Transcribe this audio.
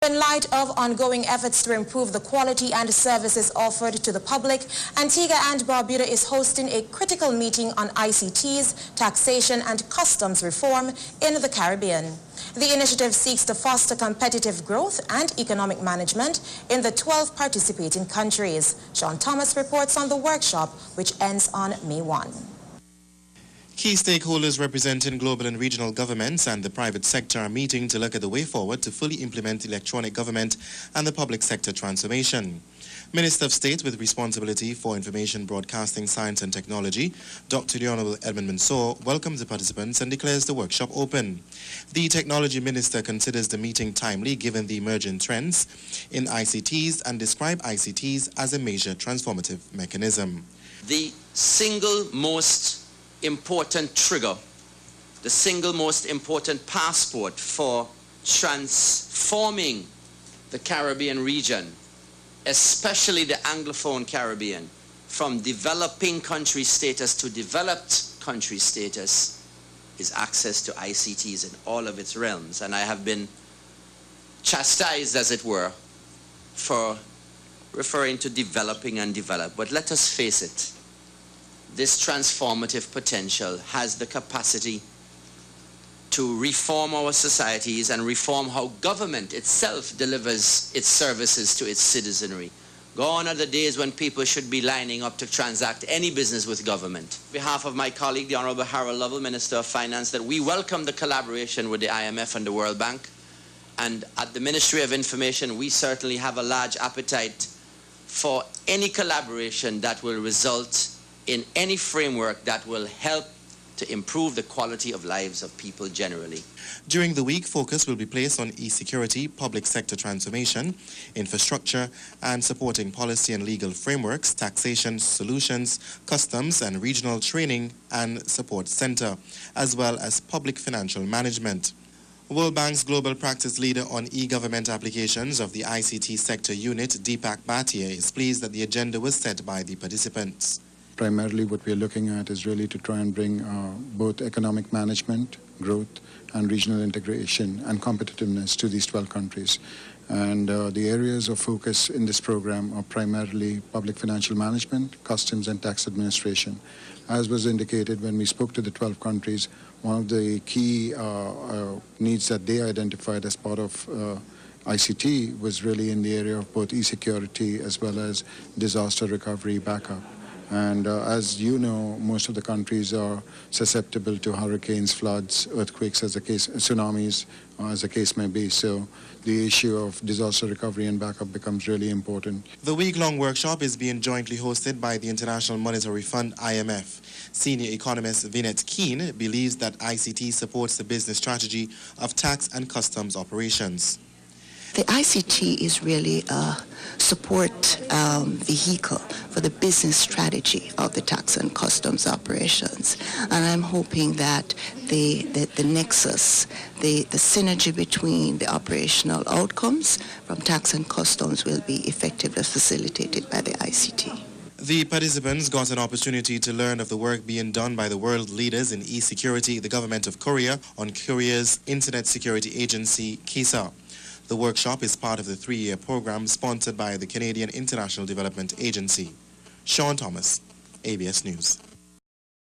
In light of ongoing efforts to improve the quality and services offered to the public, Antigua and Barbuda is hosting a critical meeting on ICTs, taxation and customs reform in the Caribbean. The initiative seeks to foster competitive growth and economic management in the 12 participating countries. Sean Thomas reports on the workshop, which ends on May 1. Key stakeholders representing global and regional governments and the private sector are meeting to look at the way forward to fully implement electronic government and the public sector transformation. Minister of State with responsibility for Information Broadcasting, Science and Technology, Dr. The Honorable Edmund Mansour, welcomes the participants and declares the workshop open. The Technology Minister considers the meeting timely given the emerging trends in ICTs and describes ICTs as a major transformative mechanism. The single most important trigger, the single most important passport for transforming the Caribbean region, especially the Anglophone Caribbean, from developing country status to developed country status, is access to ICTs in all of its realms. And I have been chastised, as it were, for referring to developing and develop. But let us face it, this transformative potential has the capacity to reform our societies and reform how government itself delivers its services to its citizenry. Gone are the days when people should be lining up to transact any business with government. On behalf of my colleague, the Honorable Harold Lovell, Minister of Finance, that we welcome the collaboration with the IMF and the World Bank. And at the Ministry of Information, we certainly have a large appetite for any collaboration that will result in any framework that will help to improve the quality of lives of people generally. During the week, focus will be placed on e-security, public sector transformation, infrastructure, and supporting policy and legal frameworks, taxation solutions, customs and regional training and support center, as well as public financial management. World Bank's Global Practice Leader on E-Government Applications of the ICT Sector Unit, Deepak Bhatia, is pleased that the agenda was set by the participants. Primarily what we are looking at is really to try and bring both economic management, growth, and regional integration and competitiveness to these 12 countries. And the areas of focus in this program are primarily public financial management, customs and tax administration. As was indicated when we spoke to the 12 countries, one of the key needs that they identified as part of ICT was really in the area of both e-security as well as disaster recovery backup. And as you know, most of the countries are susceptible to hurricanes, floods, earthquakes, tsunamis, as the case may be. So the issue of disaster recovery and backup becomes really important. The week-long workshop is being jointly hosted by the International Monetary Fund, IMF. Senior economist Vinette Keane believes that ICT supports the business strategy of tax and customs operations. The ICT is really a support vehicle for the business strategy of the tax and customs operations. And I'm hoping that the nexus, the synergy between the operational outcomes from tax and customs will be effectively facilitated by the ICT. The participants got an opportunity to learn of the work being done by the world leaders in e-security, the government of Korea, on Korea's Internet Security Agency, KISA. The workshop is part of the 3-year program sponsored by the Canadian International Development Agency. Sean Thomas, ABS News.